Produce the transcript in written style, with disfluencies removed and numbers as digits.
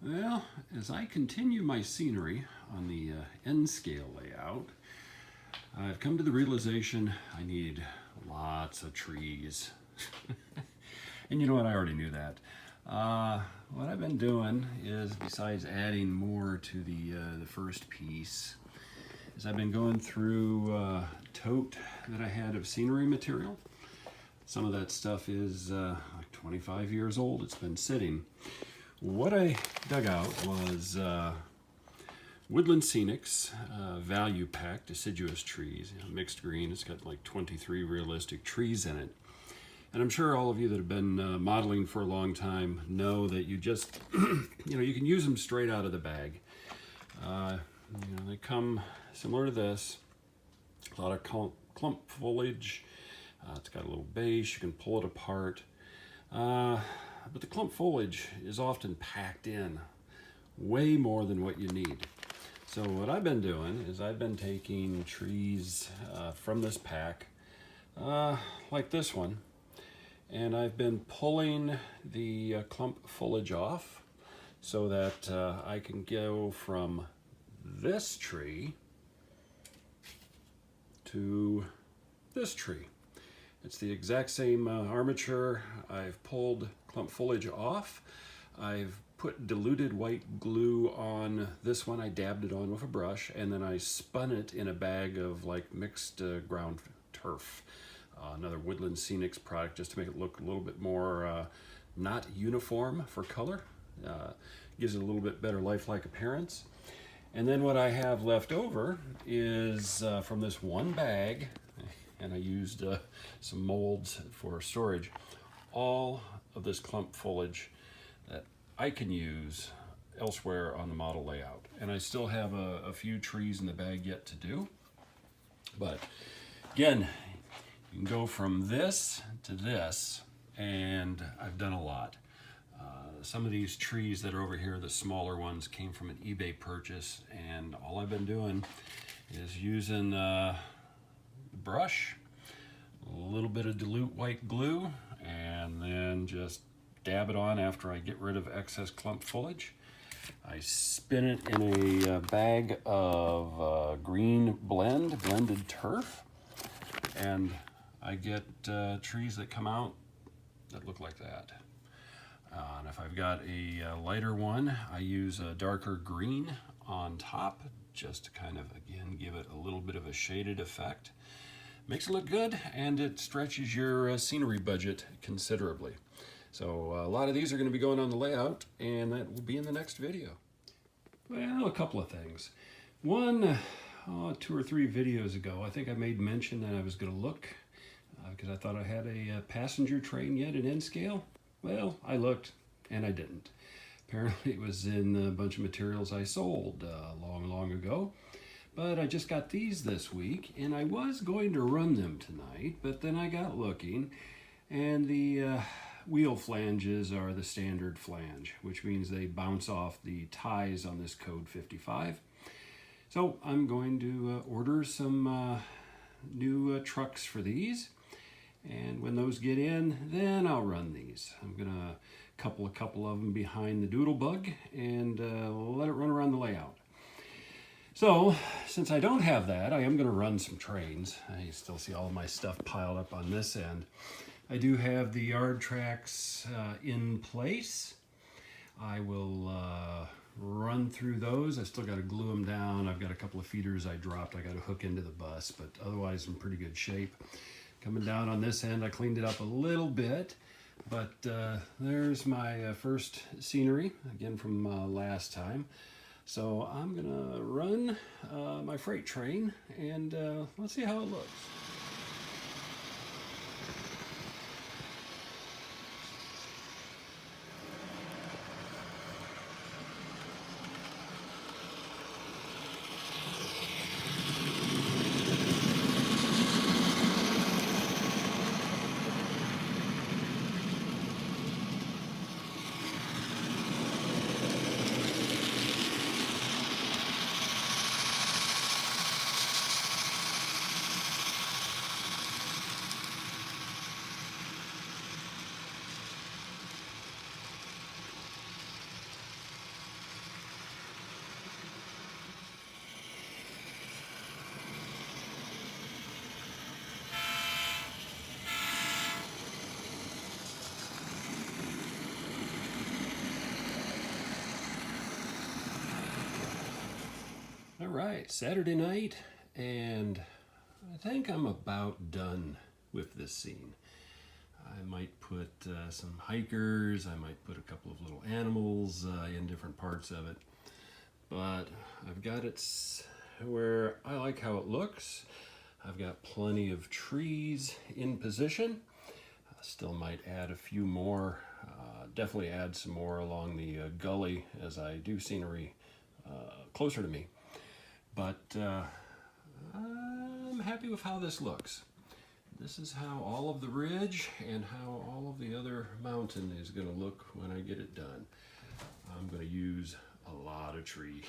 Well, as I continue my scenery on the N scale layout, I've come to the realization I need lots of trees. And you know what, I already knew that. What I've been doing is, besides adding more to the first piece, is I've been going through a tote that I had of scenery material. Some of that stuff is like 25 years old. It's been sitting. What I dug out was Woodland Scenics Value Pack Deciduous Trees, mixed green. It's got like 23 realistic trees in it. And I'm sure all of you that have been modeling for a long time know that you just, you can use them straight out of the bag. They come similar to this, a lot of clump foliage. It's got a little base, you can pull it apart. But the clump foliage is often packed in way more than what you need. So what I've been doing is I've been taking trees from this pack, like this one, and I've been pulling the clump foliage off so that I can go from this tree to this tree. It's the exact same armature. I've pulled clump foliage off. I've put diluted white glue on this one. I dabbed it on with a brush, and then I spun it in a bag of like mixed ground turf. Another Woodland Scenics product, just to make it look a little bit more not uniform for color. Gives it a little bit better lifelike appearance. And then what I have left over is from this one bag, and I used some molds for storage, all of this clump foliage that I can use elsewhere on the model layout. And I still have a few trees in the bag yet to do. But again, you can go from this to this, and I've done a lot. Some of these trees that are over here, the smaller ones, came from an eBay purchase, and all I've been doing is using brush, a little bit of dilute white glue, and then just dab it on after I get rid of excess clump foliage. I spin it in a bag of green blended turf, and I get trees that come out that look like that. And if I've got a lighter one, I use a darker green on top just to kind of, again, give it a little bit of a shaded effect. Makes it look good, and it stretches your scenery budget considerably. So a lot of these are going to be going on the layout, and that will be in the next video. Well, a couple of things. One, 2 or 3 videos ago, I think I made mention that I was going to look because I thought I had a passenger train yet in N scale. Well, I looked, and I didn't. Apparently it was in a bunch of materials I sold long ago. But I just got these this week, and I was going to run them tonight, but then I got looking, and the wheel flanges are the standard flange, which means they bounce off the ties on this code 55. So I'm going to order some new trucks for these, and when those get in, then I'll run these. I'm gonna couple a couple of them behind the Doodlebug and let it run around the layout. So, since I don't have that, I am going to run some trains. You still see all of my stuff piled up on this end. I do have the yard tracks in place. I will run through those. I still got to glue them down. I've got a couple of feeders I dropped. I got to hook into the bus, but otherwise in pretty good shape. Coming down on this end, I cleaned it up a little bit, but there's my first scenery, again from last time. So I'm gonna run my freight train, and let's see how it looks. right, Saturday night, and I think I'm about done with this scene. I might put some hikers, I might put a couple of little animals in different parts of it, but I've got it where I like how it looks. I've got plenty of trees in position. I still might add a few more, definitely add some more along the gully as I do scenery closer to me. But I'm happy with how this looks. This is how all of the ridge and how all of the other mountain is going to look when I get it done. I'm going to use a lot of trees.